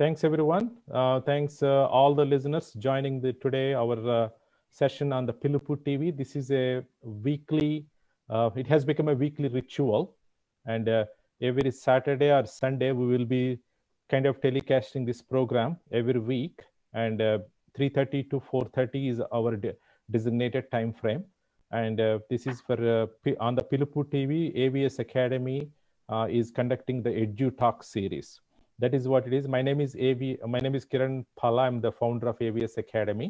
Thanks everyone. Thanks all the listeners joining today our session on the PilupuTv. This is a weekly, it has become a weekly ritual, and every Saturday or Sunday we will be kind of telecasting this program every week, and 3:30 to 4:30 is our designated time frame. And this is for on the PilupuTv. AVS Academy is conducting the Edu Talk series. That is what it is. My name is Kiran Pala. I'm the founder of AVS Academy.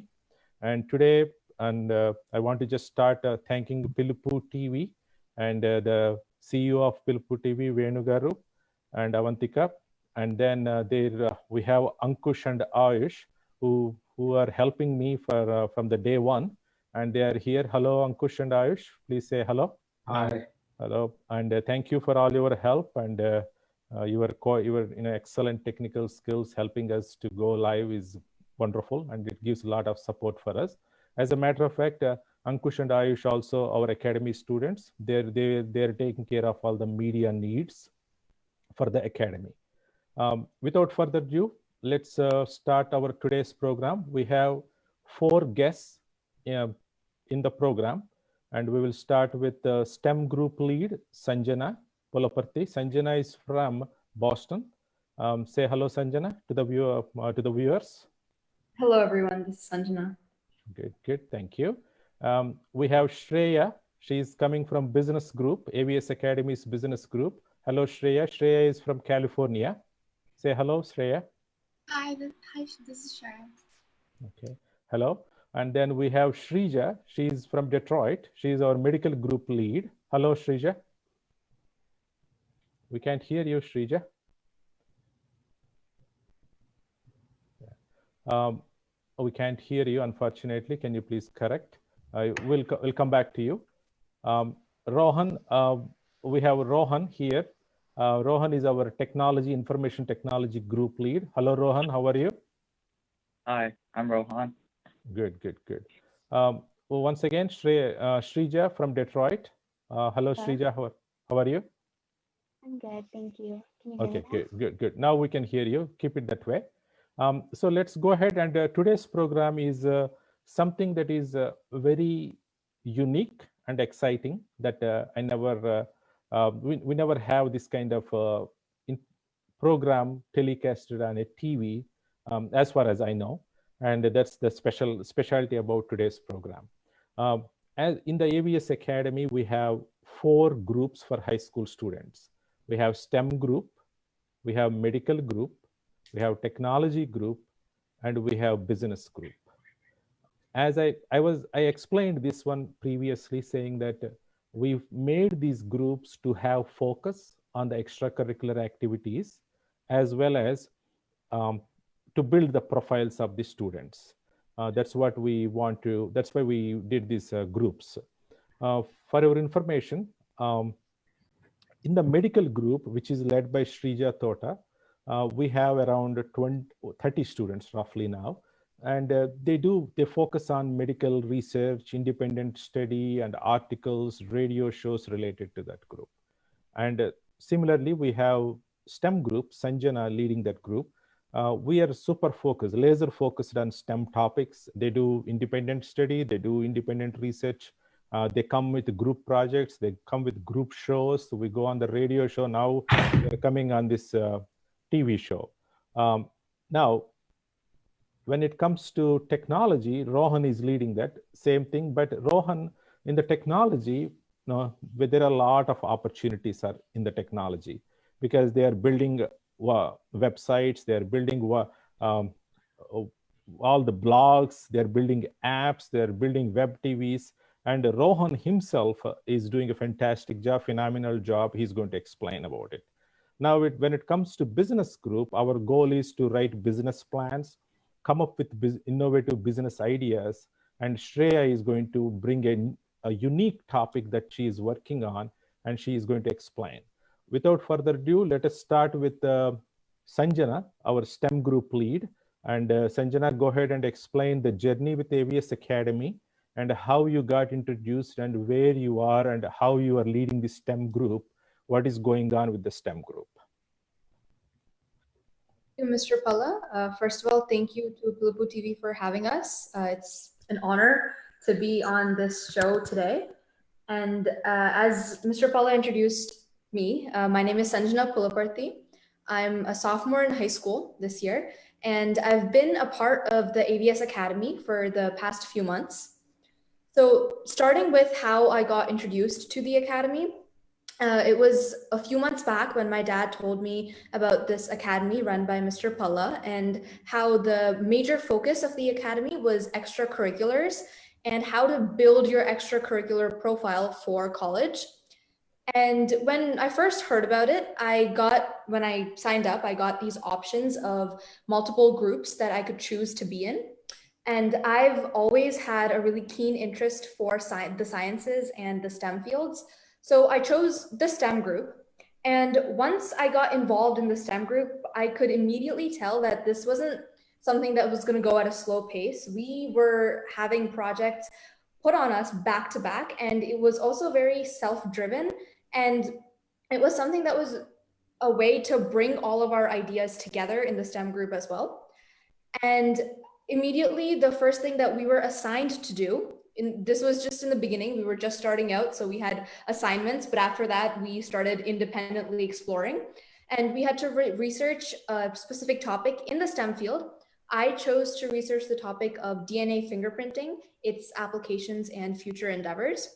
And today, I want to just start thanking PilupuTv and the CEO of PilupuTv, Venu Garu, and Avantika. And then we have Ankush and Ayush, who are helping me from the day one. And they are here. Hello, Ankush and Ayush. Please say hello. Hi. Hello. And thank you for all your help. And your excellent technical skills helping us to go live is wonderful, and it gives a lot of support for us. As a matter of fact, Ankush and Ayush also our academy students. They're taking care of all the media needs for the academy. Without further ado, let's start our today's program. We have 4 guests in the program, and we will start with the STEM group lead, Sanjana Pulapati. Sanjana is from Boston. Say hello, Sanjana, to the viewers. Hello, everyone. This is Sanjana. Good. Thank you. We have Shreya. She's coming from business group, AVS Academy's business group. Hello, Shreya. Shreya is from California. Say hello, Shreya. Hi, this is Shreya. Okay. Hello. And then we have Shrija. She's from Detroit. She's our medical group lead. Hello, Shrija. We can't hear you, Shrija. We can't hear you, unfortunately. Can you please correct? We'll come back to you. Rohan, we have Rohan here. Rohan is our information technology group lead. Hello, Rohan. How are you? Hi, I'm Rohan. Good. Well, once again, Shrija from Detroit. Hello, Shrija. How are you? I'm good, thank you. Can you hear me now? Good. Now we can hear you. Keep it that way. So let's go ahead, and today's program is something that is very unique and exciting that we never have this kind of program telecasted on a TV, as far as I know, and that's the specialty about today's program. As in the AVS Academy, we have 4 groups for high school students. We have STEM group, we have medical group, we have technology group, and we have business group. As I explained this one previously, saying that we've made these groups to have focus on the extracurricular activities, as well as to build the profiles of the students. That's what we want to, that's why we did these groups. For your information, in the medical group, which is led by Shrija Tota, we have around 30 students roughly now, and they focus on medical research, independent study, and articles, radio shows related to that group. And similarly, we have STEM group, Sanjana leading that group. We are super focused, laser focused on STEM topics. They do independent study, they do independent research. They come with group projects, they come with group shows. So we go on the radio show. Now they're coming on this TV show. Now, when it comes to technology, Rohan is leading that same thing. But Rohan, in the technology, there are a lot of opportunities are in the technology, because they are building websites, they are building all the blogs, they're building apps, they're building web TVs. And Rohan himself is doing a fantastic job, phenomenal job. He's going to explain about it. Now, when it comes to business group, our goal is to write business plans, come up with innovative business ideas. And Shreya is going to bring a unique topic that she is working on, and she is going to explain. Without further ado, let us start with Sanjana, our STEM group lead. And Sanjana, go ahead and explain the journey with AVS Academy, and how you got introduced, and where you are, and how you are leading the STEM group. What is going on with the STEM group? Thank you, Mr. Palla. First of all, thank you to PilupuTv for having us. It's an honor to be on this show today. And as Mr. Palla introduced me, my name is Sanjana Pulapati. I'm a sophomore in high school this year, and I've been a part of the AVS Academy for the past few months. So starting with how I got introduced to the Academy, it was a few months back when my dad told me about this academy run by Mr. Palla and how the major focus of the academy was extracurriculars and how to build your extracurricular profile for college. And when I first heard about it, when I signed up, I got these options of multiple groups that I could choose to be in. And I've always had a really keen interest for the sciences and the STEM fields. So I chose the STEM group. And once I got involved in the STEM group, I could immediately tell that this wasn't something that was going to go at a slow pace. We were having projects put on us back to back, and it was also very self-driven. And it was something that was a way to bring all of our ideas together in the STEM group as well. And immediately, the first thing that we were assigned to do, this was just in the beginning, we were just starting out, so we had assignments, but after that, we started independently exploring. And we had to research a specific topic in the STEM field. I chose to research the topic of DNA fingerprinting, its applications and future endeavors.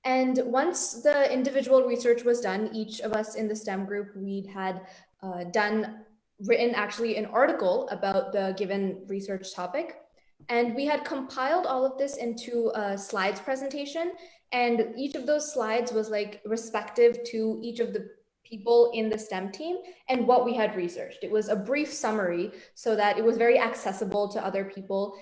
And once the individual research was done, each of us in the STEM group, we'd had written actually an article about the given research topic. And we had compiled all of this into a slides presentation. And each of those slides was like respective to each of the people in the STEM team and what we had researched. It was a brief summary so that it was very accessible to other people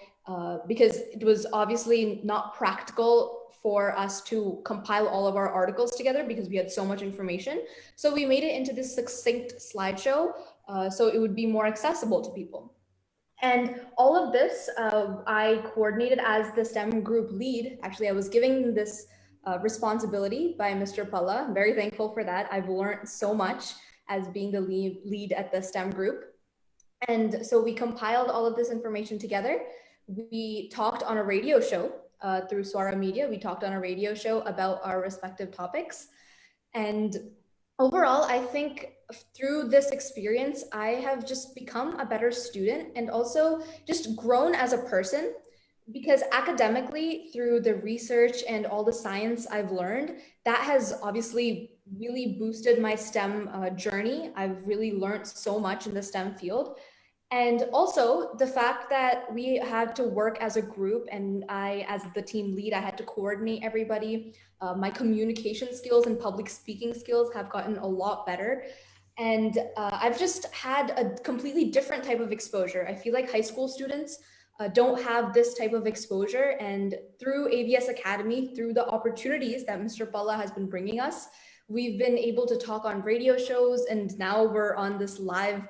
because it was obviously not practical for us to compile all of our articles together because we had so much information. So we made it into this succinct slideshow so it would be more accessible to people. And all of this, I coordinated as the STEM group lead. Actually, I was given this responsibility by Mr. Palla. I'm very thankful for that. I've learned so much as being the lead at the STEM group. And so we compiled all of this information together. We talked on a radio show through Swara Media. We talked on a radio show about our respective topics. And overall, I think through this experience, I have just become a better student and also just grown as a person, because academically, through the research and all the science I've learned, that has obviously really boosted my STEM journey. I've really learned so much in the STEM field. And also the fact that we had to work as a group, and I, as the team lead, I had to coordinate everybody. My communication skills and public speaking skills have gotten a lot better. And I've just had a completely different type of exposure. I feel like high school students don't have this type of exposure. And through AVS Academy, through the opportunities that Mr. Palla has been bringing us, we've been able to talk on radio shows, and now we're on this live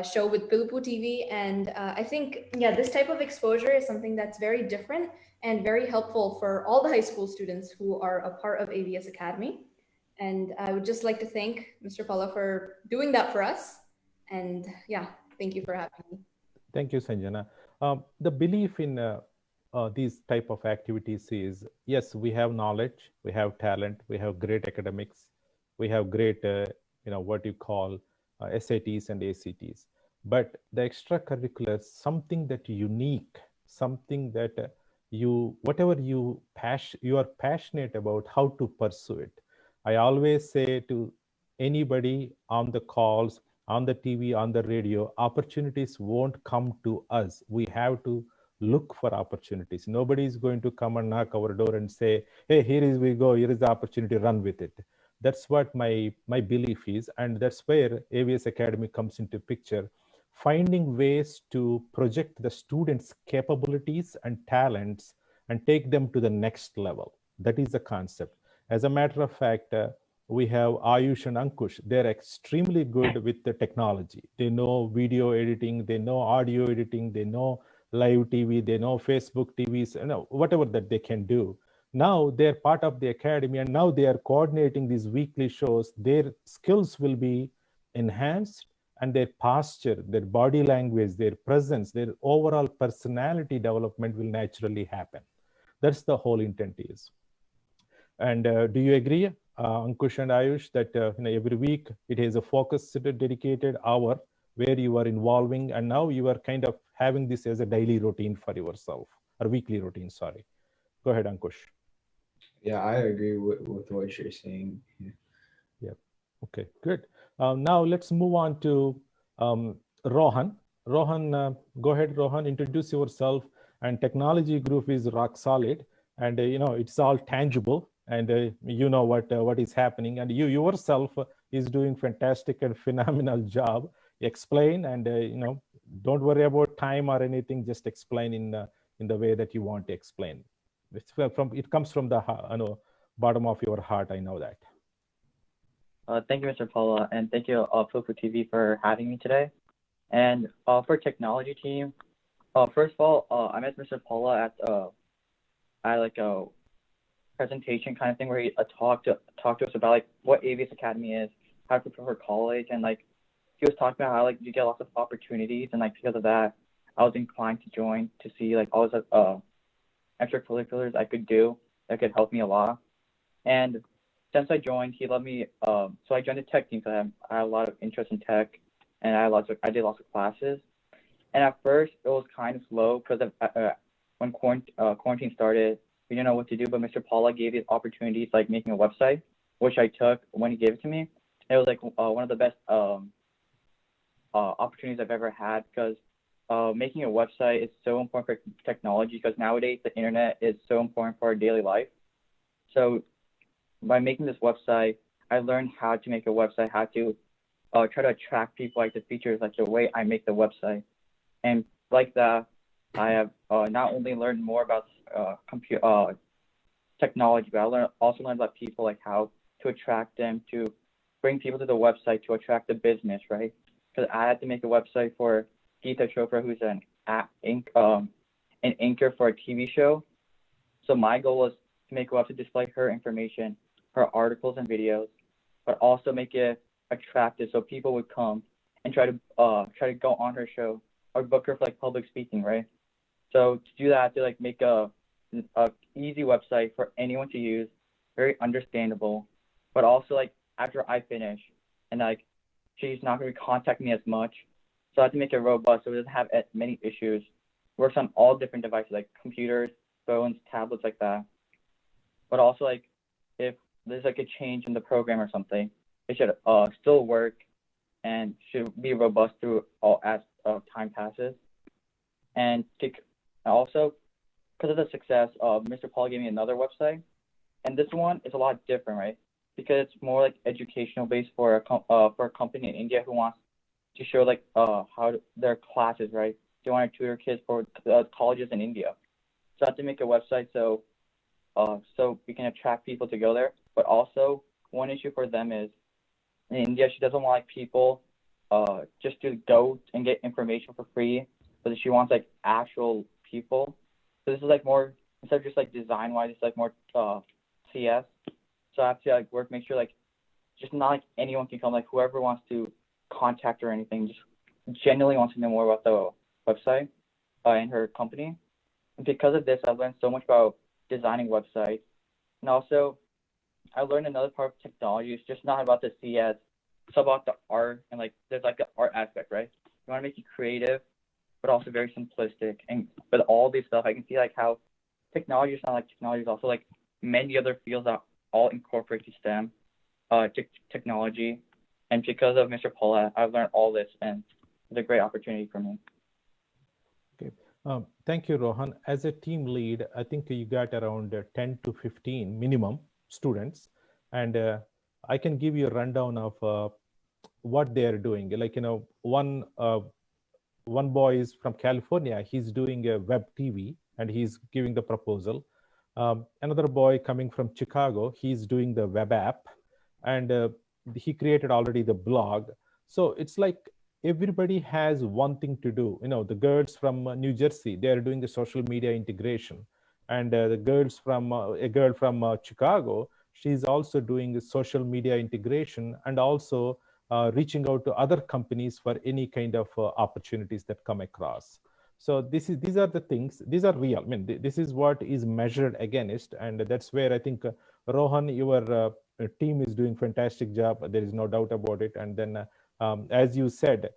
show with PilupuTv. And I think, yeah, this type of exposure is something that's very different and very helpful for all the high school students who are a part of AVS Academy. And I would just like to thank Mr. Palla for doing that for us. And yeah, thank you for having me. Thank you, Sanjana. The belief in these type of activities is, yes, we have knowledge, we have talent, we have great academics, we have great, what you call SATs and ACTs. But the extracurriculars, something that unique, something that whatever you are passionate about, how to pursue it. I always say to anybody on the calls, on the TV, on the radio, opportunities won't come to us. We have to look for opportunities. Nobody is going to come and knock our door and say, hey, here is we go, here is the opportunity, run with it. That's what my belief is. And that's where AVS Academy comes into picture, finding ways to project the students' capabilities and talents and take them to the next level. That is the concept. As a matter of fact, we have Ayush and Ankush. They're extremely good with the technology. They know video editing, they know audio editing, they know live TV, they know Facebook TVs, whatever that they can do. Now they're part of the academy, and now they are coordinating these weekly shows. Their skills will be enhanced, and their posture, their body language, their presence, their overall personality development will naturally happen. That's the whole intent is. And do you agree, Ankush and Ayush, that every week it is a focused, dedicated hour where you are involving, and now you are kind of having this as a daily routine for yourself, or weekly routine, sorry. Go ahead, Ankush. Yeah, I agree with what you're saying. Yeah. Okay, good. Now let's move on to Rohan. Rohan, go ahead, Rohan, introduce yourself. And technology group is rock solid, and it's all tangible, and you know what is happening, and you yourself is doing fantastic and phenomenal job. Explain, and don't worry about time or anything. Just explain in the way that you want to explain. It comes from the bottom of your heart. I know that. Thank you, Mr. Paula, and thank you, PilupuTv, for having me today. And for technology team, first of all, I met Mr. Paula at like a presentation kind of thing where he talked to us about like what AVS Academy is, how to prepare for college, and like he was talking about how like you get lots of opportunities, and like because of that, I was inclined to join to see like all the extracurriculars I could do that could help me a lot. And since I joined, he let me. So I joined the tech team. So I had a lot of interest in tech, and I did lots of classes. And at first, it was kind of slow because when quarantine started, we didn't know what to do. But Mr. Paula gave me opportunities like making a website, which I took when he gave it to me. And it was like one of the best opportunities I've ever had, because making a website is so important for technology, because nowadays the internet is so important for our daily life. So by making this website, I learned how to make a website, how to try to attract people, like the features, like the way I make the website. And like that, I have not only learned more about technology, but I also learned about people, like how to attract them, to bring people to the website, to attract the business, right? Because I had to make a website for Geeta Chopra, who's an anchor for a TV show. So my goal was to make a website to display her information, her articles and videos, but also make it attractive so people would come and try to go on her show or book her for like public speaking, right? So to do that, I had to like make a easy website for anyone to use, very understandable, but also like after I finish and like she's not going to contact me as much, so I had to make it robust so it doesn't have as many issues. Works on all different devices like computers, phones, tablets, like that. But also like if there's like a change in the program or something, it should still work and should be robust through all as time passes. And also, because of the success, Mr. Paul gave me another website, and this one is a lot different, right? Because it's more like educational based for a company in India who wants to show like their classes, right? They want to tutor kids for colleges in India. So I have to make a website so we can attract people to go there. But also, one issue for them is in India, she doesn't want like people just to go and get information for free, but she wants like actual people. So this is like more, instead of just like design wise, it's like more CS. So I have to like make sure like just not like anyone can come, like whoever wants to contact her or anything, just genuinely wants to know more about the website and her company. And because of this, I've learned so much about designing websites. And also, I learned another part of technology. It's just not about the CS. It's about the art, and like there's like the art aspect, right? You want to make it creative, but also very simplistic. And with all this stuff, I can see like how technology is not like technology, is also like many other fields that all incorporate to STEM technology. And because of Mr. Paula, I've learned all this, and it's a great opportunity for me. Okay. Thank you, Rohan. As a team lead, I think you got around 10 to 15 minimum students, and I can give you a rundown of what they're doing. Like, one boy is from California. He's doing a web TV, and he's giving the proposal. Another boy coming from Chicago, he's doing the web app, and he created already the blog. So it's like everybody has one thing to do. The girls from New Jersey, they're doing the social media integration, and the girls from a girl from Chicago, she's also doing the social media integration, and also reaching out to other companies for any kind of opportunities that come across. So these are the things, these are real. I mean, this is what is measured against, and that's where I think Rohan, your team is doing fantastic job. There is no doubt about it. And then, as you said,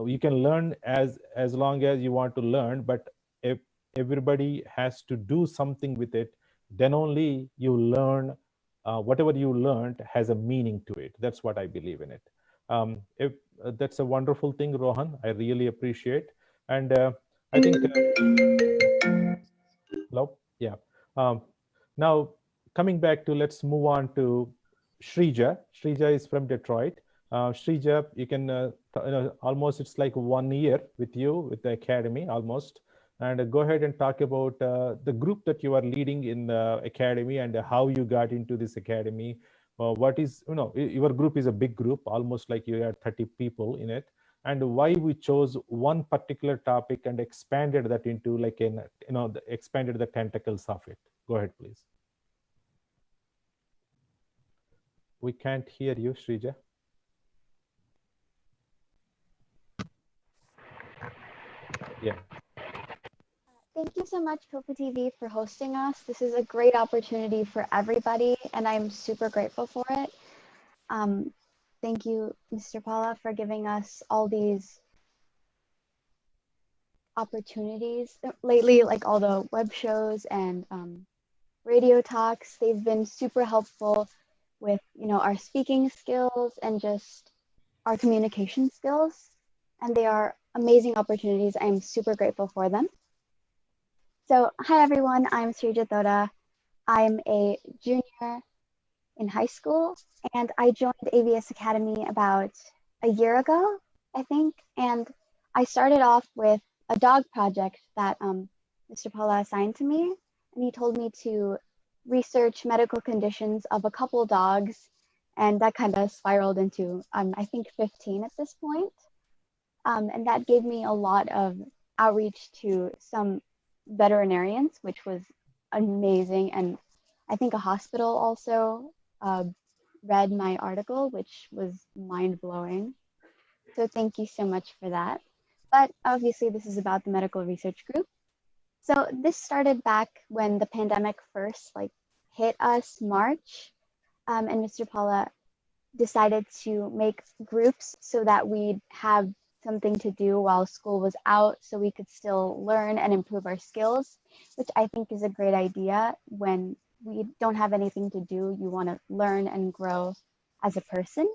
you can learn as long as you want to learn, but if everybody has to do something with it, then only you learn. Whatever you learned has a meaning to it. That's what I believe in it. If that's a wonderful thing, Rohan, I really appreciate. And I think, hello, yeah. Now coming back to, let's move on to Shrija. Shrija is from Detroit. Shrija, you can, almost it's like 1 year with you, with the Academy almost. And go ahead and talk about the group that you are leading in the Academy and how you got into this Academy. What is, your group is a big group, almost like you had 30 people in it. And why we chose one particular topic and expanded that into like expanded the tentacles of it. Go ahead, please. We can't hear you, Shrija. Yeah. Thank you so much, PilupuTv, for hosting us. This is a great opportunity for everybody, and I'm super grateful for it. Thank you, Mr. Paula, for giving us all these opportunities lately, like all the web shows and radio talks. They've been super helpful with, our speaking skills and just our communication skills. And they are amazing opportunities. I'm super grateful for them. So, hi everyone, I'm Srija Thoda. I'm a junior in high school, and I joined AVS Academy about a year ago, I think. And I started off with a dog project that Mr. Paula assigned to me, and he told me to research medical conditions of a couple dogs, and that kind of spiraled into, I think, 15 at this point. And that gave me a lot of outreach to some veterinarians, which was amazing. And I think a hospital also read my article, which was mind-blowing. So thank you so much for that. But obviously this is about the medical research group. So this started back when the pandemic first hit us March, and Mr. Paula decided to make groups so that we'd have something to do while school was out, so we could still learn and improve our skills, which I think is a great idea. When we don't have anything to do, you want to learn and grow as a person.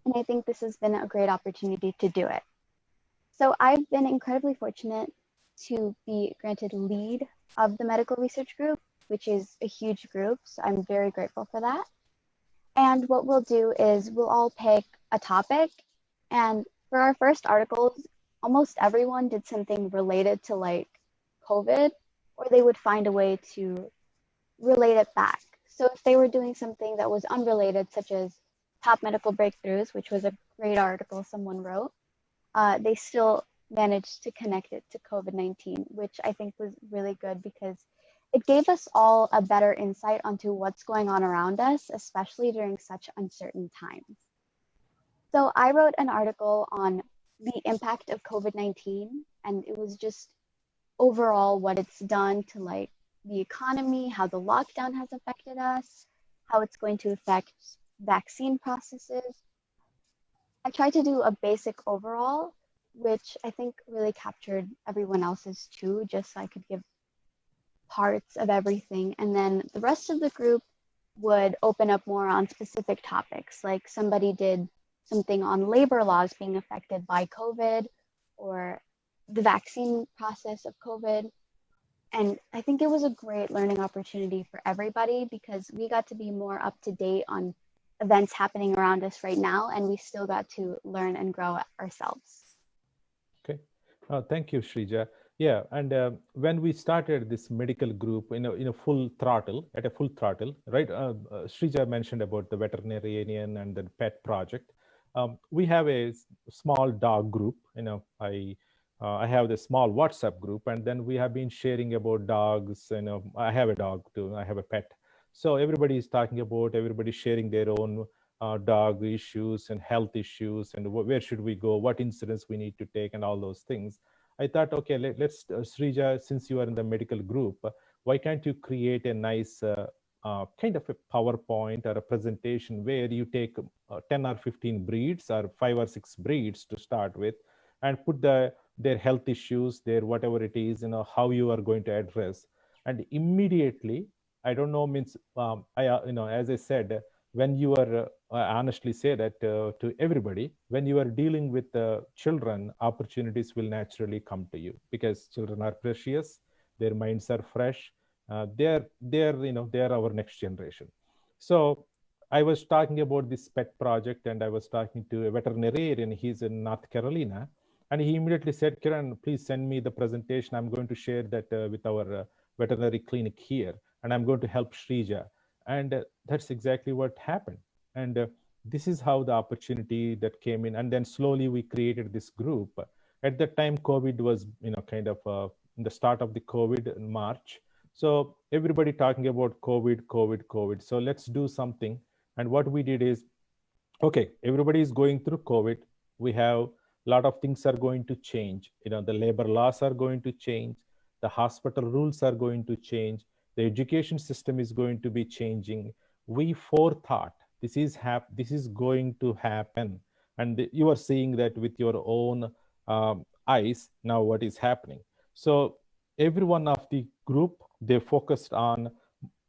And I think this has been a great opportunity to do it. So I've been incredibly fortunate to be granted lead of the medical research group, which is a huge group. So I'm very grateful for that. And what we'll do is we'll all pick a topic, and for our first articles, almost everyone did something related to COVID, or they would find a way to relate it back. So if they were doing something that was unrelated, such as top medical breakthroughs, which was a great article someone wrote, they still managed to connect it to COVID-19, which I think was really good because it gave us all a better insight onto what's going on around us, especially during such uncertain times. So I wrote an article on the impact of COVID-19, and it was just overall what it's done to the economy, how the lockdown has affected us, how it's going to affect vaccine processes. I tried to do a basic overall, which I think really captured everyone else's too, just so I could give parts of everything. And then the rest of the group would open up more on specific topics, like somebody did something on labor laws being affected by COVID, or the vaccine process of COVID. And I think it was a great learning opportunity for everybody because we got to be more up to date on events happening around us right now, and we still got to learn and grow ourselves. Okay, thank you, Shrija. Yeah, and when we started this medical group in a full throttle, right? Shrija mentioned about the veterinarian and the pet project. We have a small dog group. I have the small WhatsApp group, and then we have been sharing about dogs. I have a dog too. I have a pet. So everybody is talking about, everybody sharing their own dog issues and health issues and where should we go, what incidents we need to take and all those things. I thought, okay, let's Srija, since you are in the medical group, why can't you create a nice kind of a PowerPoint or a presentation where you take 10 or 15 breeds or 5 or 6 breeds to start with and put their health issues, their whatever it is, how you are going to address. And immediately, I don't know, means as I said, when you are honestly say that to everybody, when you are dealing with children, opportunities will naturally come to you because children are precious, their minds are fresh, they're our next generation. So I was talking about this pet project and I was talking to a veterinarian. He's in North Carolina, and he immediately said, Kiran, please send me the presentation. I'm going to share that with our veterinary clinic here, and I'm going to help Shrija. And that's exactly what happened. And this is how the opportunity that came in. And then slowly we created this group. At that time, COVID was, kind of in the start of the COVID in March. So everybody talking about COVID. So let's do something. And what we did is, okay, everybody is going through COVID. We have a lot of things are going to change. The labor laws are going to change. The hospital rules are going to change. The education system is going to be changing. We forethought this is going to happen, and you are seeing that with your own eyes now. What is happening? So every one of the group, they focused on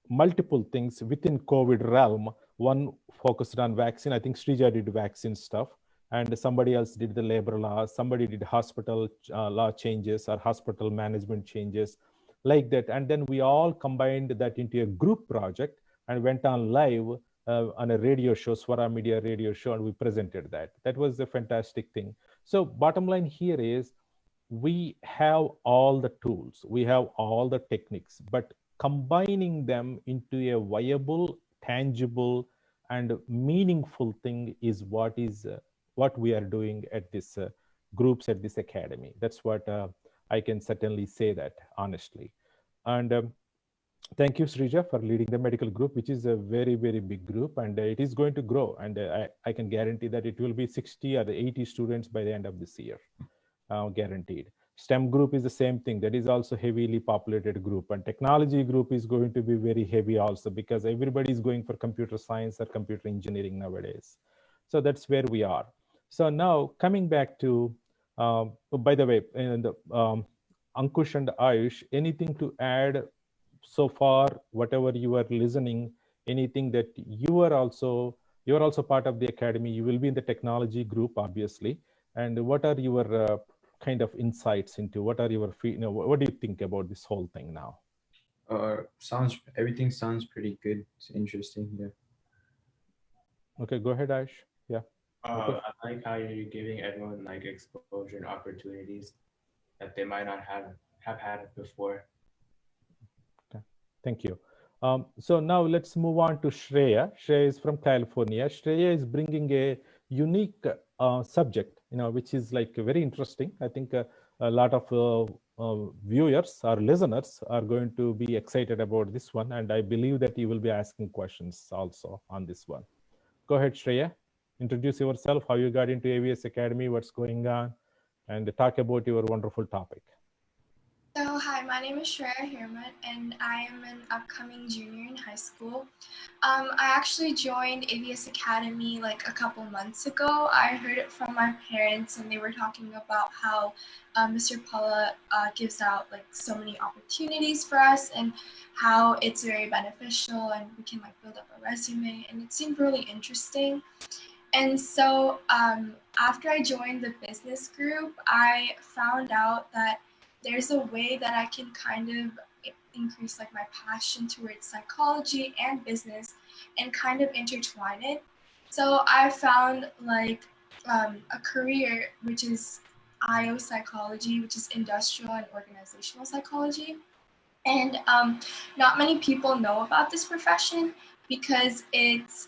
multiple things within COVID realm. One focused on vaccine. I think Srija did vaccine stuff, and somebody else did the labor laws. Somebody did hospital law changes or hospital management changes, like that. And then we all combined that into a group project and went on live on a radio show, Swara Media radio show, and we presented that. That was a fantastic thing. So bottom line here is, we have all the tools, we have all the techniques, but combining them into a viable, tangible, and meaningful thing is what we are doing at this groups at this academy. That's what I can certainly say that honestly. And thank you, Srija, for leading the medical group, which is a very, very big group, and it is going to grow. And I can guarantee that it will be 60 or 80 students by the end of this year. Guaranteed. STEM group is the same thing. That is also heavily populated group, and technology group is going to be very heavy also, because everybody is going for computer science or computer engineering nowadays. So that's where we are. So now coming back to, by the way, and Ankush and Ayush, anything to add so far? Whatever you are listening, anything that you're also part of the academy. You will be in the technology group, obviously. And what are your kind of insights into, what are your what do you think about this whole thing now? Everything sounds pretty good. It's interesting. Yeah. Okay, go ahead, Ash. Yeah. I like how you're giving everyone like exposure and opportunities that they might not have had before. Okay, thank you. So now let's move on to Shreya. Shreya is from California. Shreya is bringing a unique subject, which is like very interesting. I think a lot of viewers or listeners are going to be excited about this one, and I believe that you will be asking questions also on this one. Go ahead, Shreya. Introduce yourself, how you got into AVS Academy, what's going on, and talk about your wonderful topic. So, hi, my name is Shreya Hirmat, and I am an upcoming junior in high school. I actually joined AVS Academy like a couple months ago. I heard it from my parents, and they were talking about how Mr. Pala gives out like so many opportunities for us, and how it's very beneficial, and we can like build up a resume, and it seemed really interesting. And so after I joined the business group, I found out that there's a way that I can kind of increase like my passion towards psychology and business and kind of intertwine it. So I found like a career which is IO psychology, which is industrial and organizational psychology. And not many people know about this profession because it's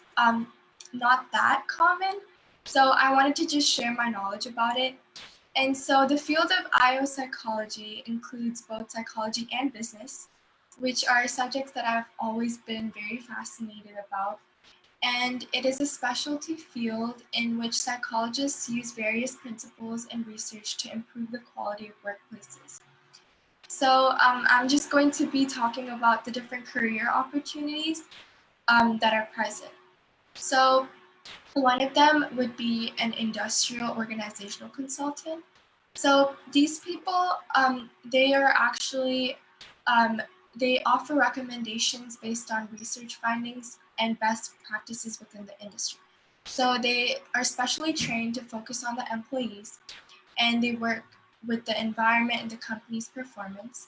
not that common. So I wanted to just share my knowledge about it. And so the field of IO psychology includes both psychology and business, which are subjects that I've always been very fascinated about. and it is a specialty field in which psychologists use various principles and research to improve the quality of workplaces. So I'm just going to be talking about the different career opportunities that are present. So one of them would be an industrial organizational consultant. So these people, they are actually, they offer recommendations based on research findings and best practices within the industry. So they are specially trained to focus on the employees, and they work with the environment and the company's performance.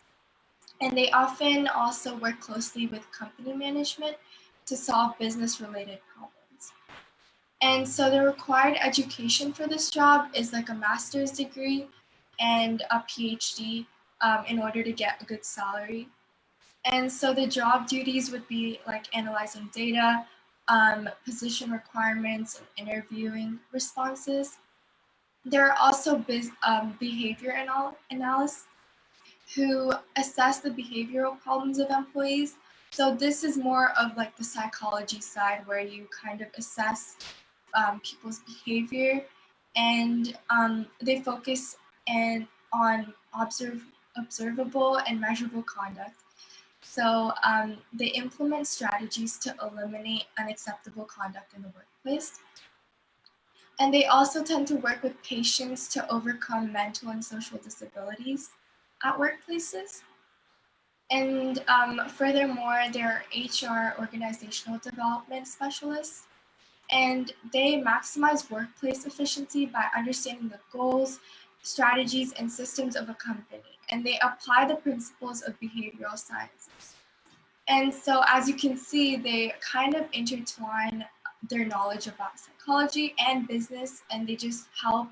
And they often also work closely with company management to solve business-related problems. And so the required education for this job is like a master's degree and a PhD in order to get a good salary. And so the job duties would be like analyzing data, position requirements, and interviewing responses. There are also behavior analysts who assess the behavioral problems of employees. So this is more of like the psychology side where you kind of assess people's behavior, and they focus on observable and measurable conduct. So they implement strategies to eliminate unacceptable conduct in the workplace. And they also tend to work with patients to overcome mental and social disabilities at workplaces. And furthermore, there are HR organizational development specialists, and they maximize workplace efficiency by understanding the goals, strategies, and systems of a company, and they apply the principles of behavioral sciences. And so, as you can see, they kind of intertwine their knowledge about psychology and business, and they just help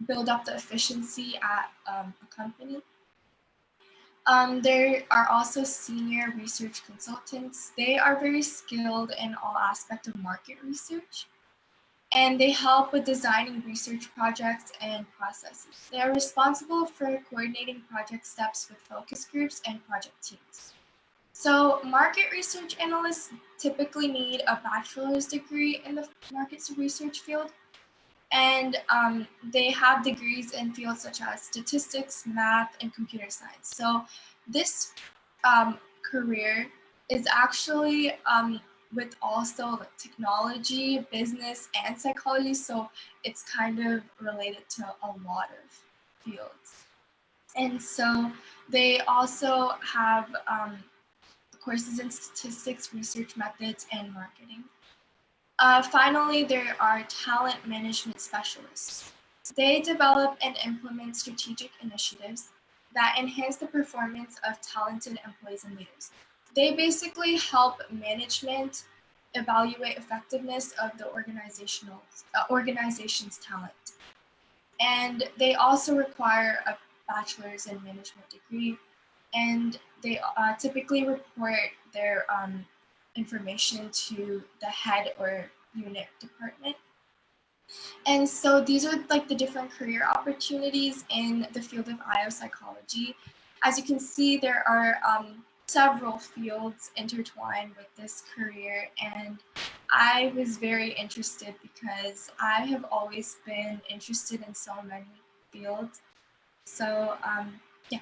build up the efficiency at a company. There are also senior research consultants. They are very skilled in all aspects of market research, and they help with designing research projects and processes. They are responsible for coordinating project steps with focus groups and project teams. So market research analysts typically need a bachelor's degree in the market research field, and they have degrees in fields such as statistics, math, and computer science. So this career is actually with also like technology, business, and psychology. So it's kind of related to a lot of fields. And so they also have courses in statistics, research methods, and marketing. Finally, there are talent management specialists. They develop and implement strategic initiatives that enhance the performance of talented employees and leaders. They basically help management evaluate effectiveness of the organization's talent. And they also require a bachelor's in management degree, and they typically report their information to the head or unit department. And so these are like the different career opportunities in the field of IO psychology. As you can see, there are several fields intertwined with this career, and I was very interested because I have always been interested in so many fields. So yeah.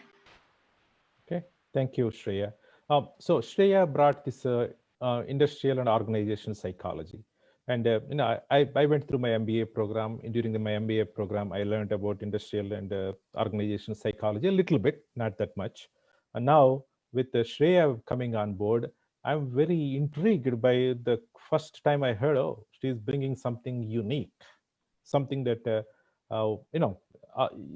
Okay, thank you, Shreya. So Shreya brought this industrial and organization psychology. And I went through my MBA program. And during my MBA program, I learned about industrial and organization psychology a little bit, not that much. And now with Shreya coming on board, I'm very intrigued by the first time I heard, oh, she's bringing something unique, something that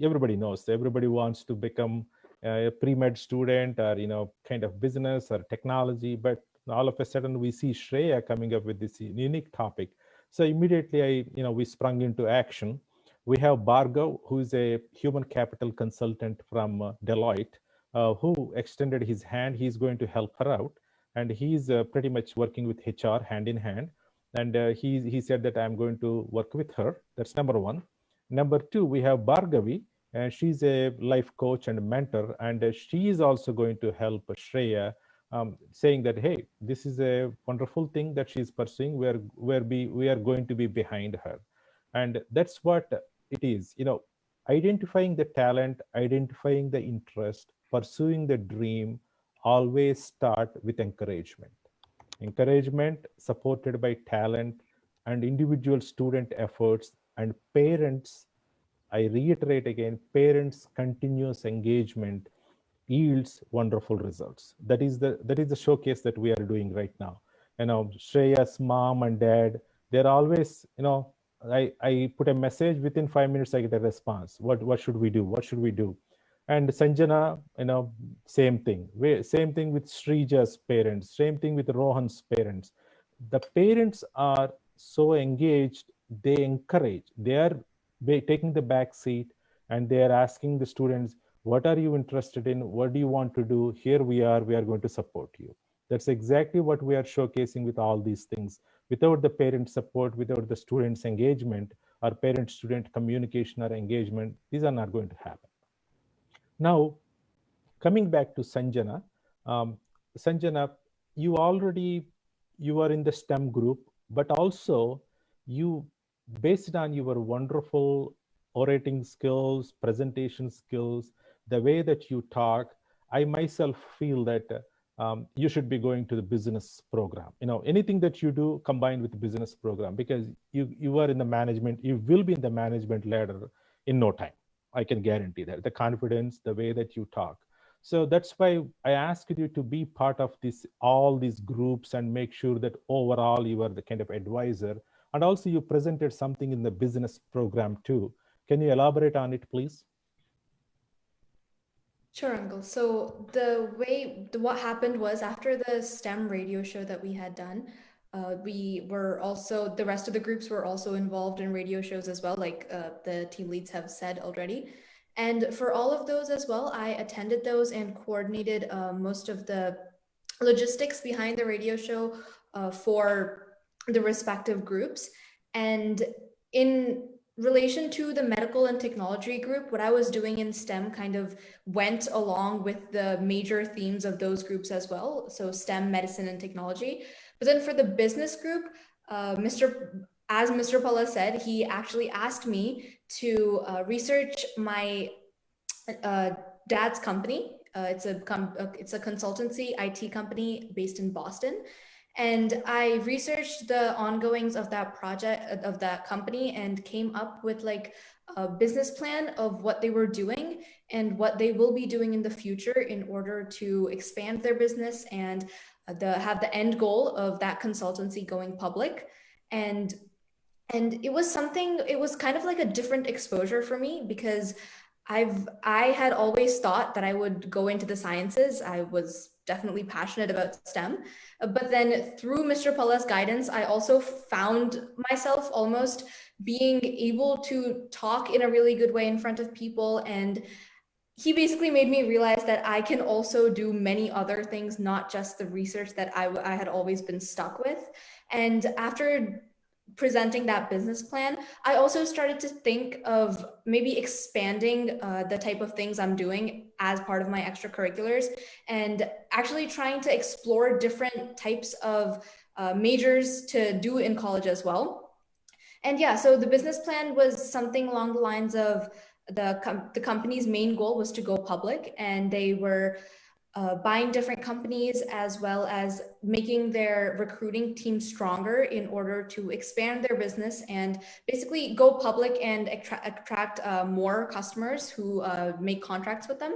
everybody knows. Everybody wants to become a pre-med student or kind of business or technology, but all of a sudden we see Shreya coming up with this unique topic. So immediately we sprung into action. We have Bhargav, who is a human capital consultant from Deloitte, who extended his hand. He's going to help her out, and he's pretty much working with HR hand in hand. And he said that I'm going to work with her. That's number one. Number two, we have Bhargavi, and she's a life coach and mentor, and she is also going to help Shreya saying that, hey, this is a wonderful thing that she's pursuing. We are going to be behind her. And that's what it is, identifying the talent, identifying the interest, pursuing the dream, always start with encouragement. Encouragement supported by talent and individual student efforts and parents. I reiterate again, parents' continuous engagement yields wonderful results. That is the showcase that we are doing right now. Shreya's mom and dad, they're always, I put a message, within 5 minutes I get a response. What should we do? What should we do? And Sanjana, same thing. Same thing with Srija's parents, same thing with Rohan's parents. The parents are so engaged, they encourage, they are taking the back seat, and they are asking the students, what are you interested in? What do you want to do? Here we are going to support you. That's exactly what we are showcasing with all these things. Without the parent support, without the students' engagement, or parent-student communication or engagement, these are not going to happen. Now, coming back to Sanjana, Sanjana, you are in the STEM group, but also you, based on your wonderful orating skills, presentation skills, the way that you talk, I myself feel that you should be going to the business program. Anything that you do combined with the business program, because you are in the management, you will be in the management ladder in no time. I can guarantee that. The confidence, the way that you talk. So that's why I asked you to be part of all these groups and make sure that overall you are the kind of advisor. And also you presented something in the business program too. Can you elaborate on it, please? Sure, Uncle. So what happened was, after the STEM radio show that we had done, the rest of the groups were also involved in radio shows as well, like the team leads have said already. And for all of those as well, I attended those and coordinated most of the logistics behind the radio show for the respective groups. And in relation to the medical and technology group, what I was doing in STEM kind of went along with the major themes of those groups as well. So STEM, medicine, and technology. But then for the business group, as Mr. Pala said, he actually asked me to research my dad's company. It's a consultancy IT company based in Boston. And I researched the ongoings of that project, of that company, and came up with like a business plan of what they were doing and what they will be doing in the future in order to expand their business and have the end goal of that consultancy going public. And it was kind of like a different exposure for me, because I had always thought that I would go into the sciences. I was definitely passionate about STEM, but then through Mr. Pala's guidance, I also found myself almost being able to talk in a really good way in front of people. And he basically made me realize that I can also do many other things, not just the research that I had always been stuck with. And after presenting that business plan, I also started to think of maybe expanding the type of things I'm doing as part of my extracurriculars, and actually trying to explore different types of majors to do in college as well. And yeah, so the business plan was something along the lines of the company's main goal was to go public, and they were buying different companies as well as making their recruiting team stronger in order to expand their business and basically go public and attract more customers who make contracts with them.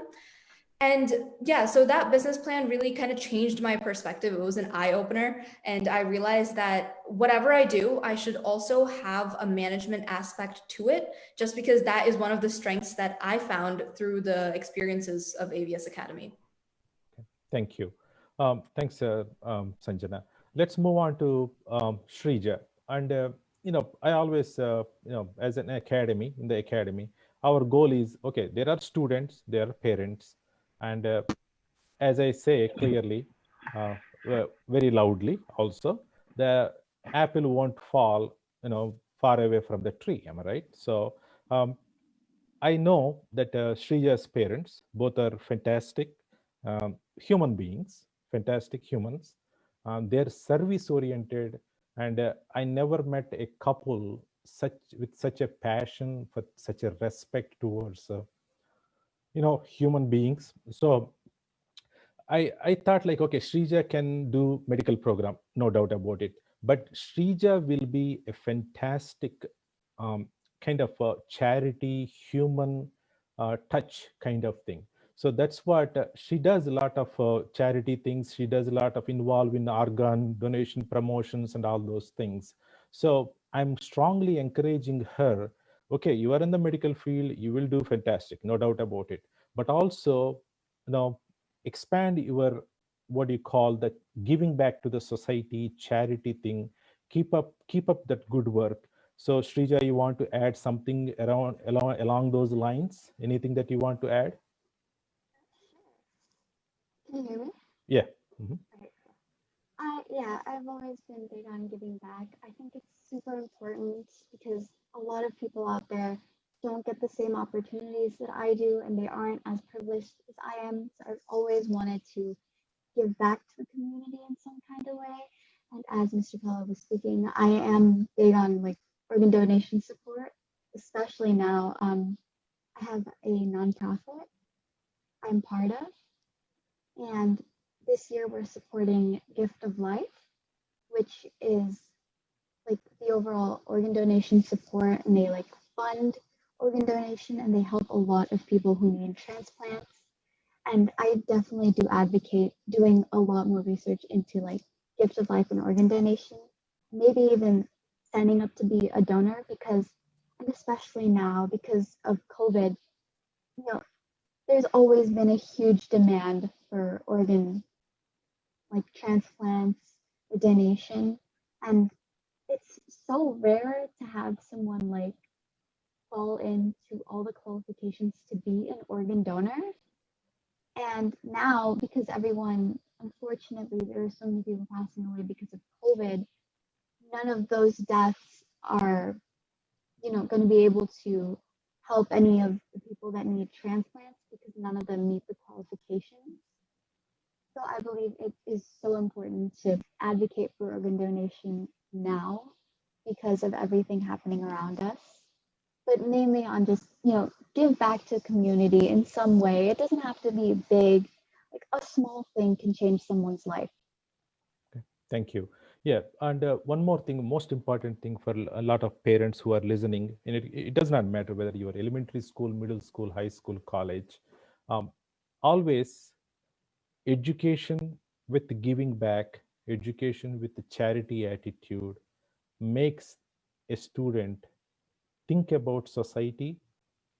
And yeah, so that business plan really kind of changed my perspective. It was an eye opener. And I realized that whatever I do, I should also have a management aspect to it, just because that is one of the strengths that I found through the experiences of AVS Academy. Thank you. Thanks, Sanjana. Let's move on to Shrija. And, I always, as an academy, in the academy, our goal is, okay, there are students, there are parents. And as I say clearly, very loudly also, the apple won't fall, far away from the tree, am I right? So I know that Srija's parents, both are fantastic human beings, fantastic humans. They're service oriented, and I never met a couple with such a passion, for such a respect towards human beings. So I thought like, okay, Srija can do medical program, no doubt about it. But Srija will be a fantastic um, kind of a charity, human touch kind of thing. So that's what she does. A lot of charity things. She does a lot of involved in organ donation promotions and all those things. So I'm strongly encouraging her. Okay, you are in the medical field. You will do fantastic, no doubt about it. But also, you know, expand your, what do you call that, giving back to the society, charity thing. Keep up that good work. So Srija, you want to add something along those lines? Anything that you want to add? Can you hear me? Yeah. Mhm. Okay, cool. Yeah, I've always been big on giving back. I think it's super important because a lot of people out there don't get the same opportunities that I do, and they aren't as privileged as I am. So I've always wanted to give back to the community in some kind of way. And as Mr. Pella was speaking, I am big on like organ donation support, especially now. I have a nonprofit I'm part of, and this year we're supporting Gift of Life, which is like the overall organ donation support, and they like fund organ donation and they help a lot of people who need transplants. And I definitely do advocate doing a lot more research into like gift of life and organ donation, maybe even signing up to be a donor because, and especially now because of COVID, you know, there's always been a huge demand for organ like transplants or donation. And it's so rare to have someone like fall into all the qualifications to be an organ donor. And now, because everyone, unfortunately, there are so many people passing away because of COVID, none of those deaths are, going to be able to help any of the people that need transplants because none of them meet the qualifications. So I believe it is so important to advocate for organ donation now because of everything happening around us, but mainly on just, give back to the community in some way. It doesn't have to be big, like a small thing can change someone's life. Okay. Thank you. Yeah, and one more thing, most important thing for a lot of parents who are listening, and it does not matter whether you are elementary school, middle school, high school, college. Always education with giving back, education with the charity attitude makes a student think about society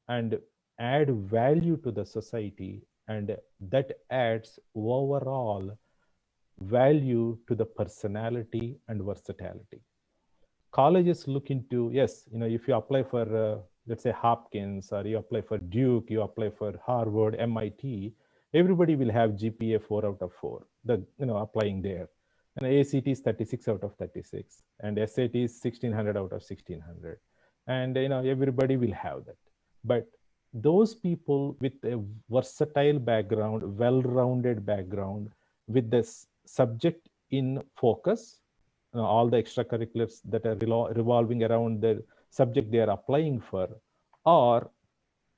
and add value to the society, and that adds overall value to the personality and versatility. Colleges look into, yes, if you apply for let's say Hopkins, or you apply for Duke, you apply for Harvard, MIT, everybody will have GPA 4 out of 4, applying there. And ACT is 36 out of 36, and SAT is 1600 out of 1600, and everybody will have that. But those people with a versatile background, well-rounded background, with this subject in focus, all the extracurriculars that are revolving around the subject they are applying for, or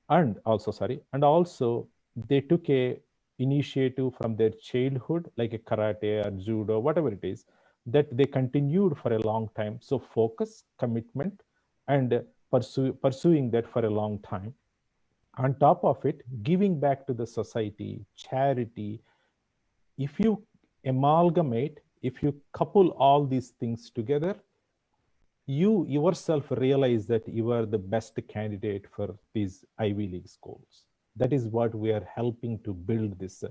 and also they took a initiative from their childhood, like a karate or judo, whatever it is, that they continued for a long time. So focus, commitment, and pursuing that for a long time. On top of it, giving back to the society, charity. If you amalgamate, if you couple all these things together, you yourself realize that you are the best candidate for these Ivy League schools. That is what we are helping to build, this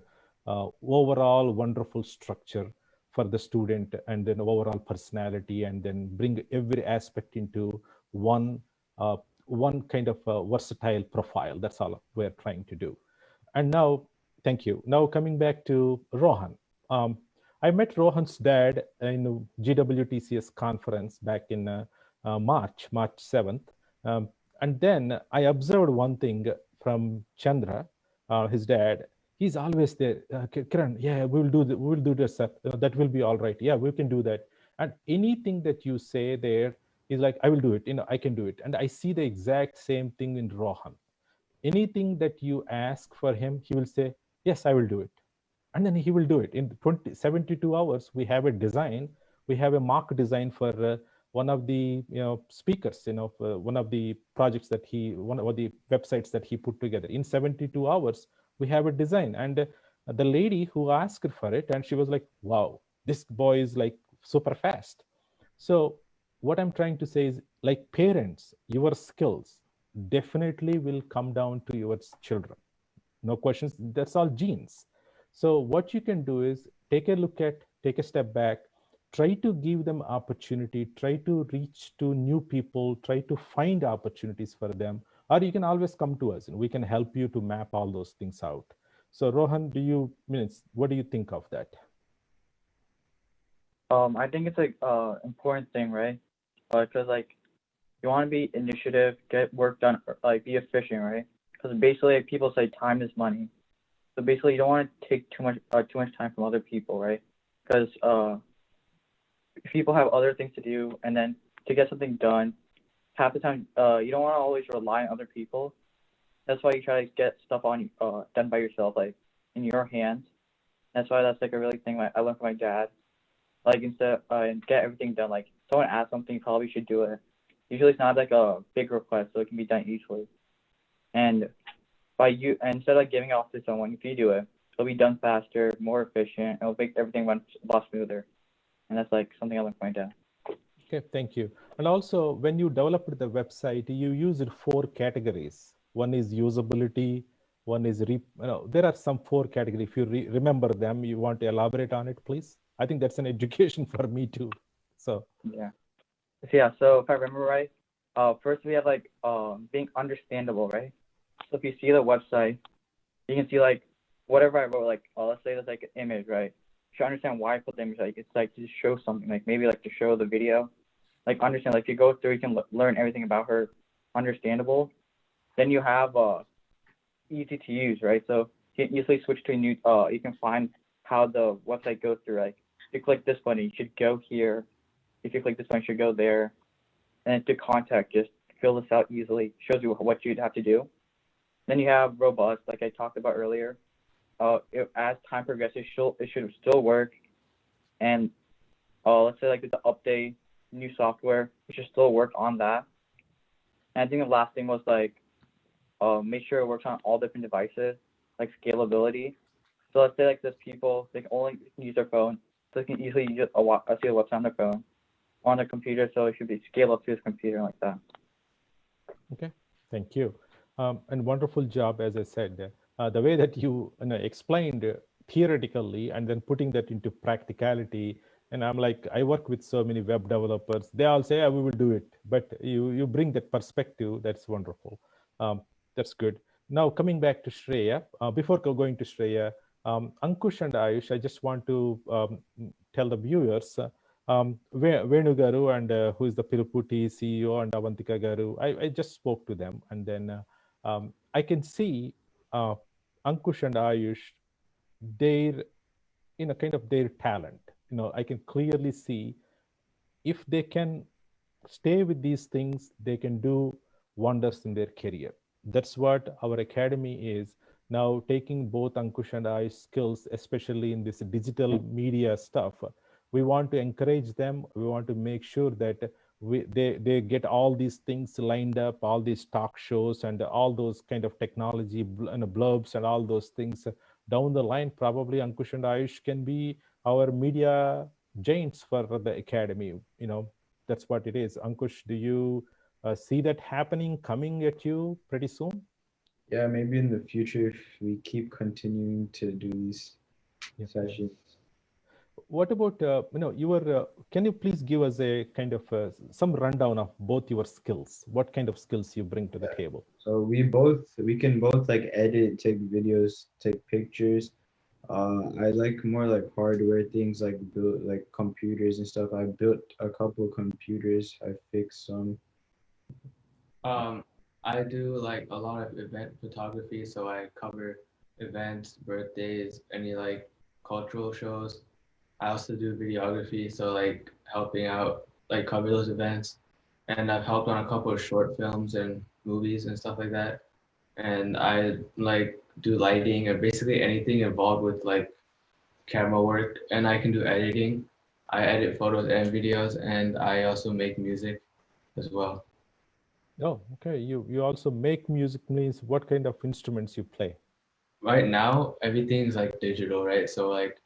overall wonderful structure for the student, and then overall personality, and then bring every aspect into one kind of versatile profile. That's all we're trying to do. And now, thank you. Now coming back to Rohan. I met Rohan's dad in the GWTCS conference back in March 7th. And then I observed one thing from Chandra, his dad. He's always there. Kiran, yeah, we'll do this. That will be all right. Yeah, we can do that. And anything that you say there is like, I will do it. I can do it. And I see the exact same thing in Rohan. Anything that you ask for him, he will say, yes, I will do it. And then he will do it. In 72 hours, we have a design. We have a mock design for one of the speakers, for one of the projects that one of the websites that he put together. In 72 hours, we have a design. And the lady who asked for it, and she was like, wow, this boy is like super fast. So what I'm trying to say is, like parents, your skills definitely will come down to your children. No questions. That's all genes. So what you can do is take a step back, try to give them opportunity, try to reach to new people, try to find opportunities for them, or you can always come to us and we can help you to map all those things out. So Rohan, what do you think of that? I think it's like important thing, right? Because like you want to be initiative, get work done, like be efficient, right? Because basically like, people say time is money. So basically you don't want to take too much time from other people, right? Because people have other things to do, and then to get something done, half the time you don't want to always rely on other people. That's why you try to get stuff done by yourself, like in your hands. That's why that's like a really thing I learned from my dad. Like instead get everything done. Like someone asks something, you probably should do it. Usually it's not like a big request, so it can be done easily. And instead of giving it off to someone, if you do it, it'll be done faster, more efficient, and it'll make everything run a lot smoother. And that's like something I learned from my dad. Okay, thank you. And also, when you developed the website, you used 4 categories. One is usability, one is there are some 4 categories. If you remember them, you want to elaborate on it, please? I think that's an education for me too. So yeah. So if I remember right, first we have like being understandable, right? So if you see the website, you can see like whatever I wrote, like let's say there's like an image, right? You should understand why I put the image. Like it's like to show something, like maybe like to show the video, like understand. Like you go through, you can learn everything about her, understandable. Then you have easy to use, right? So you can easily switch to a new. You can find how the website goes through. Like if you click this button, you should go here. If you click this button, you should go there. And to contact, just fill this out easily. Shows you what you'd have to do. Then you have robust, like I talked about earlier. As time progresses, it should still work. And let's say like it's an update, new software, it should still work on that. And I think the last thing was like make sure it works on all different devices, like scalability. So let's say like there's people, they can only use their phone, so they can easily see the website on their phone, on their computer, so it should be scaled up to his computer like that. Okay, thank you. And wonderful job, as I said. The way that you explained theoretically and then putting that into practicality. And I'm like, I work with so many web developers. They all say, we will do it. But you bring that perspective. That's wonderful. That's good. Now, coming back to Shreya, before going to Shreya, Ankush and Ayush, I just want to tell the viewers, Venu Garu and who is the PilupuTv CEO and Avantika Garu, I just spoke to them. And then I can see Ankush and Ayush, their, kind of their talent. I can clearly see if they can stay with these things, they can do wonders in their career. That's what our academy is now, taking both Ankush and I's skills, especially in this digital media stuff. We want to encourage them. We want to make sure that they get all these things lined up, all these talk shows and all those kind of technology blurbs and all those things. Down the line, probably Ankush and Ayush can be our media giants for the academy. That's what it is. Ankush, do you see that happening, coming at you pretty soon? Yeah, maybe in the future if we keep continuing to do these sessions. What about your? Can you please give us a kind of some rundown of both your skills? What kind of skills you bring to the table? So we can both like edit, take videos, take pictures. I like more like hardware things, like build like computers and stuff. I built a couple computers. I fixed some. I do like a lot of event photography, so I cover events, birthdays, any like cultural shows. I also do videography, so like helping out, like cover those events. And I've helped on a couple of short films and movies and stuff like that. And I like do lighting and basically anything involved with like camera work. And I can do editing. I edit photos and videos, and I also make music as well. Oh, okay. You also make music, means what kind of instruments you play? Right now, everything's like digital, right? So like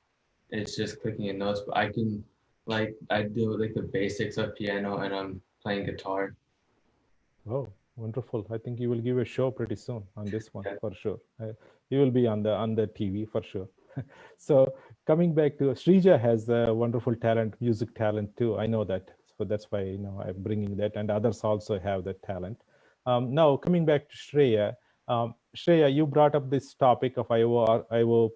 it's just clicking in notes, but I can like I do like the basics of piano and I'm playing guitar. Oh, wonderful. I think you will give a show pretty soon on this one Yeah. for sure. You will be on the TV for sure. So coming back to Srija has a wonderful talent, music talent too. I know that. So that's why I'm bringing that, and others also have that talent. Now coming back to Shreya, Shreya, you brought up this topic of IO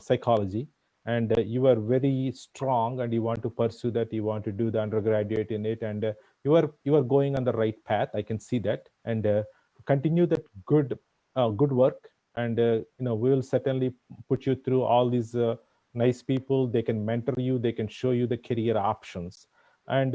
psychology, and you are very strong, and you want to pursue that. You want to do the undergraduate in it, and you are going on the right path. I can see that, and continue that good work, and we will certainly put you through all these nice people. They can mentor you, they can show you the career options. And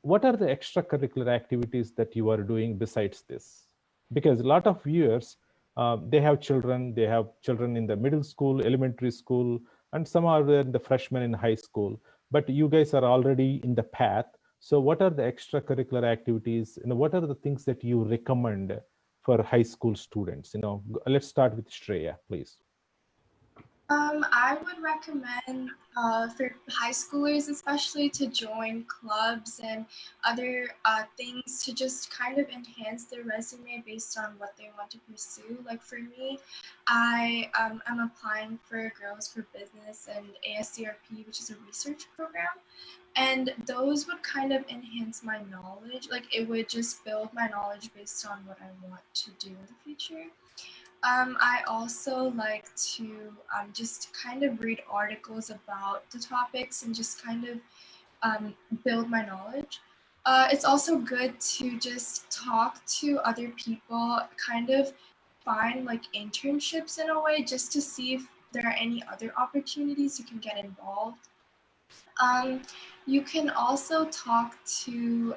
what are the extracurricular activities that you are doing besides this? Because a lot of viewers, they have children in the middle school, elementary school, and some are in the freshmen in high school, but you guys are already in the path. So what are the extracurricular activities, what are the things that you recommend for high school students? Let's start with Shreya, please. I would recommend for high schoolers, especially, to join clubs and other things to just kind of enhance their resume based on what they want to pursue. Like for me, I'm applying for Girls for Business and ASCRP, which is a research program. And those would kind of enhance my knowledge. Like it would just build my knowledge based on what I want to do in the future. I also like to just kind of read articles about the topics and just kind of build my knowledge. It's also good to just talk to other people, kind of find like internships in a way, just to see if there are any other opportunities you can get involved. Um, you can also talk to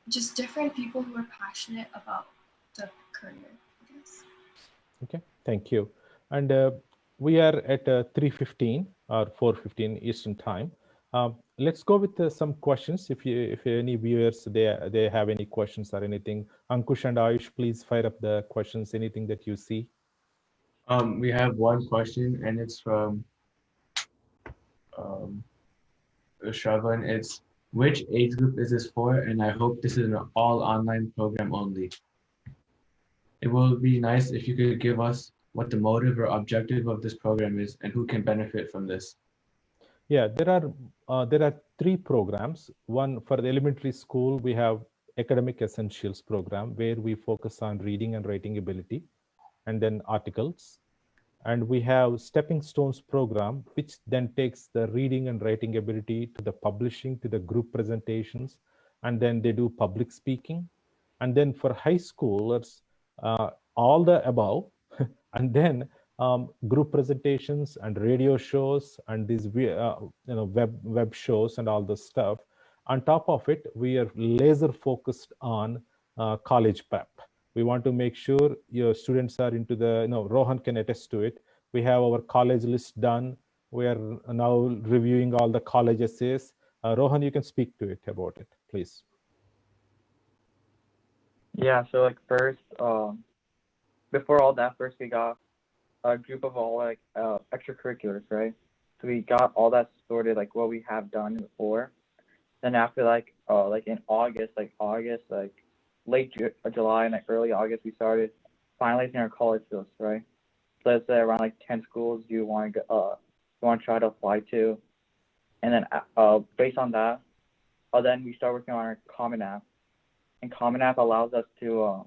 just different people who are passionate about the career, I guess. Okay, thank you. And we are at 3:15 or 4:15 Eastern time. Let's go with some questions. If any viewers they have any questions or anything, Ankush and Ayush, please fire up the questions. Anything that you see. We have one question, and it's from um, Shravan. It's which age group is this for? And I hope this is an all online program only. It will be nice if you could give us what the motive or objective of this program is and who can benefit from this. Yeah, there are three programs. One for the elementary school, we have Academic Essentials program where we focus on reading and writing ability, and then articles. And we have Stepping Stones program, which then takes the reading and writing ability to the publishing, to the group presentations, and then they do public speaking. And then for high schoolers, all the above, and then group presentations and radio shows and these web shows and all this stuff. On top of it, we are laser focused on college prep. We want to make sure your students are into the, Rohan can attest to it. We have our college list done. We are now reviewing all the college essays. Rohan, you can speak to it about it, please. Yeah, so like first, before all that, first we got a group of all like extracurriculars, right? So we got all that sorted, like what we have done before. Then after like in August, like late July and like early August, we started finalizing our college list, right? So let's say around like 10 schools you want to try to apply to, and then based on that, then we start working on our Common App, and Common App allows us to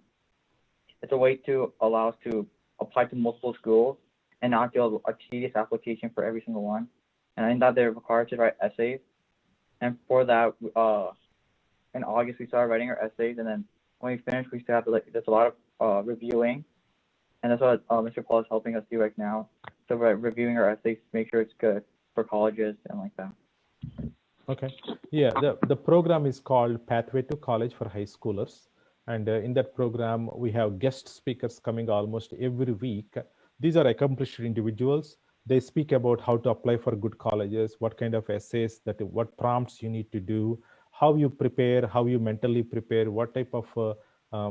it's a way to allow us to apply to multiple schools and not do a tedious application for every single one. And in that they're required to write essays. And for that, in August we started writing our essays, and then when we finished, we still have to there's a lot of reviewing, and that's what Mr. Paul is helping us do right now. So we're reviewing our essays to make sure it's good for colleges and like that. Okay. Yeah, the program is called Pathway to College for High Schoolers. And in that program, we have guest speakers coming almost every week. These are accomplished individuals. They speak about how to apply for good colleges, what kind of essays, what prompts you need to do, how you prepare, how you mentally prepare, what type of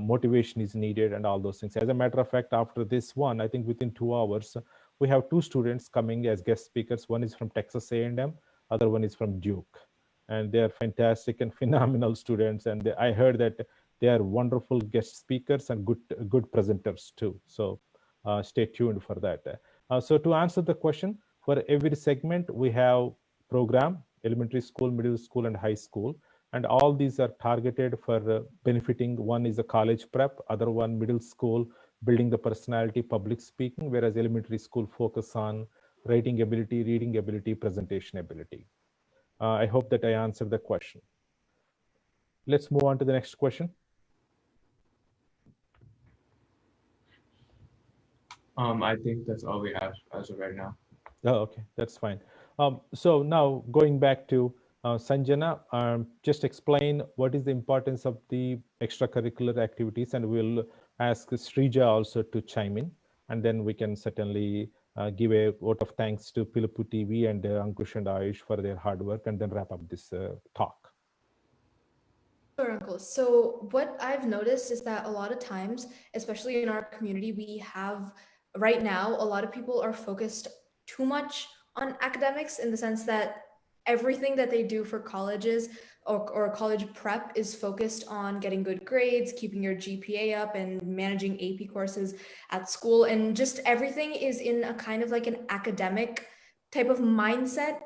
motivation is needed, and all those things. As a matter of fact, after this one, I think within 2 hours, we have two students coming as guest speakers. One is from Texas A&M, other one is from Duke, and they are fantastic and phenomenal students. And I heard that they are wonderful guest speakers and good presenters too. So stay tuned for that. So to answer the question, for every segment, we have program, elementary school, middle school, and high school. And all these are targeted for benefiting. One is a college prep, other one middle school, building the personality, public speaking, whereas elementary school focus on writing ability, reading ability, presentation ability. I hope that I answered the question. Let's move on to the next question. I think that's all we have as of right now. Oh, okay, that's fine. So now going back to Sanjana, just explain what is the importance of the extracurricular activities, and we'll ask Srija also to chime in, and then we can certainly give a vote of thanks to PilupuTv and Ankush and Ayush for their hard work, and then wrap up this talk. Sure, Uncle. So what I've noticed is that a lot of times, especially in our community, we have right now, a lot of people are focused too much on academics in the sense that everything that they do for colleges or college prep is focused on getting good grades, keeping your GPA up, and managing AP courses at school. And just everything is in a kind of like an academic type of mindset.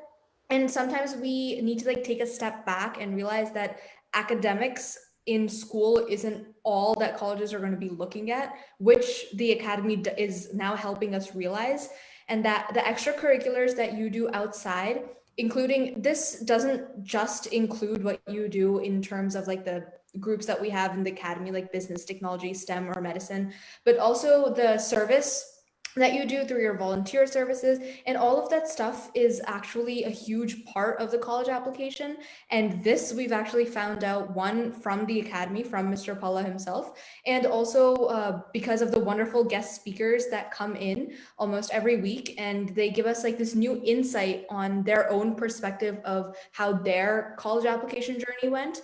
And sometimes we need to like take a step back and realize that academics in school isn't all that colleges are going to be looking at, which the academy is now helping us realize. And that the extracurriculars that you do outside, including, this doesn't just include what you do in terms of like the groups that we have in the academy, like business, technology, STEM, or medicine, but also the service that you do through your volunteer services. And all of that stuff is actually a huge part of the college application. And this we've actually found out, one, from the academy, from Mr. Paula himself, and also because of the wonderful guest speakers that come in almost every week, and they give us like this new insight on their own perspective of how their college application journey went.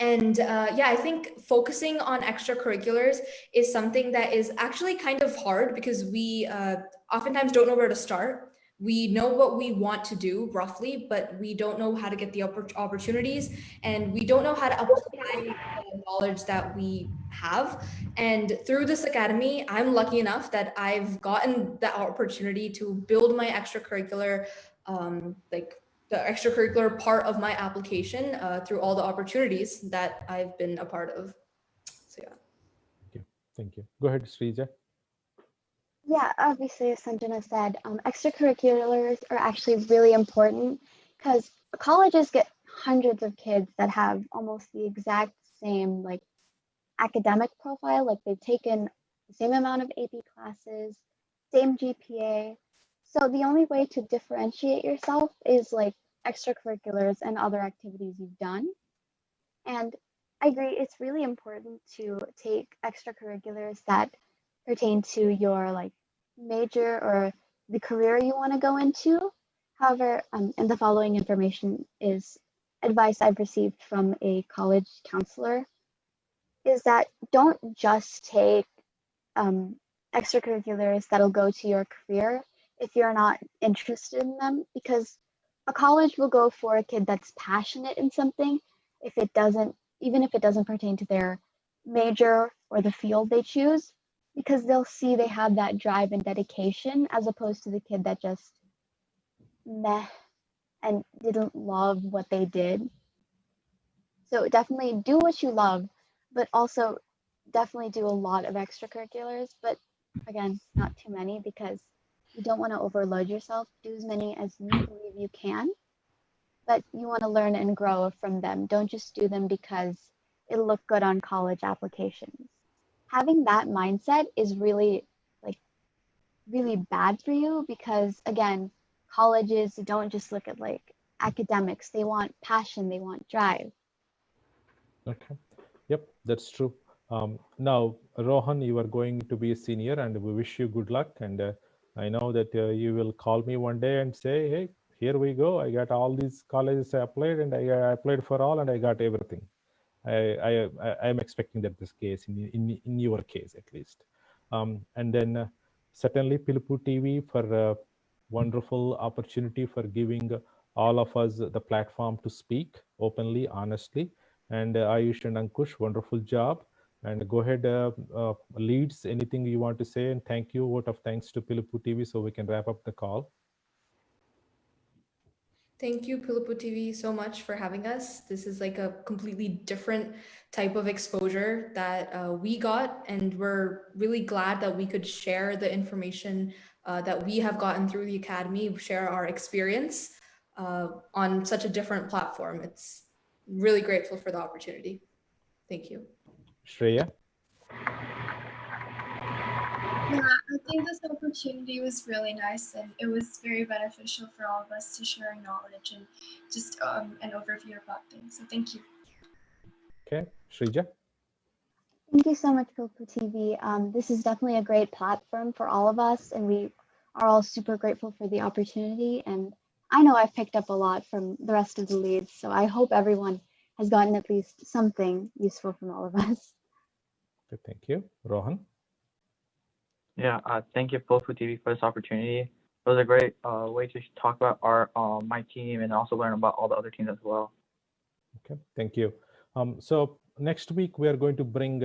And yeah, I think focusing on extracurriculars is something that is actually kind of hard because we oftentimes don't know where to start. We know what we want to do roughly, but we don't know how to get the opportunities, and we don't know how to apply the knowledge that we have. And through this academy, I'm lucky enough that I've gotten the opportunity to build my extracurricular like the extracurricular part of my application through all the opportunities that I've been a part of. So yeah. Thank you. Go ahead, Srija. Yeah, obviously, as Sanjana said, extracurriculars are actually really important because colleges get hundreds of kids that have almost the exact same like academic profile, like they've taken the same amount of AP classes, same GPA. So the only way to differentiate yourself is like extracurriculars and other activities you've done. And I agree, it's really important to take extracurriculars that pertain to your like major or the career you want to go into. However, and the following information is advice I've received from a college counselor, is that don't just take extracurriculars that'll go to your career if you're not interested in them, because a college will go for a kid that's passionate in something even if it doesn't pertain to their major or the field they choose, because they'll see they have that drive and dedication, as opposed to the kid that just meh and didn't love what they did. So definitely do what you love, but also definitely do a lot of extracurriculars, but again, not too many, because you don't want to overload yourself. Do as many as you believe you can, but you want to learn and grow from them. Don't just do them because it'll look good on college applications. Having that mindset is really really bad for you because, again, colleges don't just look at like academics, they want passion, they want drive. Okay. Yep, that's true. Now, Rohan, you are going to be a senior, and we wish you good luck. And I know that you will call me one day and say, "Hey, here we go. I got all these colleges I applied, and I applied for all, and I got everything." I am expecting that this case in your case at least. And then certainly Pilupu TV for a wonderful opportunity for giving all of us the platform to speak openly, honestly. And Ayush and Ankush, wonderful job. And go ahead, leads, anything you want to say, and thank you. Vote of thanks to Pilupu TV so we can wrap up the call. Thank you, PilupuTv, so much for having us. This is like a completely different type of exposure that we got, and we're really glad that we could share the information that we have gotten through the Academy, share our experience on such a different platform. It's really grateful for the opportunity. Thank you. Shreya? Yeah, I think this opportunity was really nice and it was very beneficial for all of us to share our knowledge and just an overview about things. So thank you. Okay, Shrija? Thank you so much, PilupuTv. This is definitely a great platform for all of us, and we are all super grateful for the opportunity. And I know I've picked up a lot from the rest of the leads, so I hope everyone has gotten at least something useful from all of us. Okay, thank you. Rohan? Yeah, thank you, PilupuTv, for this opportunity. It was a great way to talk about our my team and also learn about all the other teams as well. Okay, thank you. So next week we are going to bring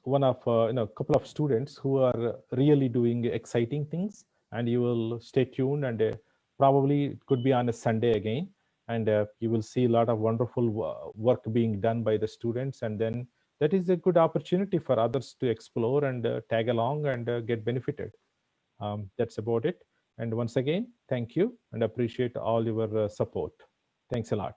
one of a couple of students who are really doing exciting things, and you will stay tuned. And probably it could be on a Sunday again, and you will see a lot of wonderful work being done by the students, and then that is a good opportunity for others to explore and tag along and get benefited. That's about it. And once again, thank you and appreciate all your support. Thanks a lot.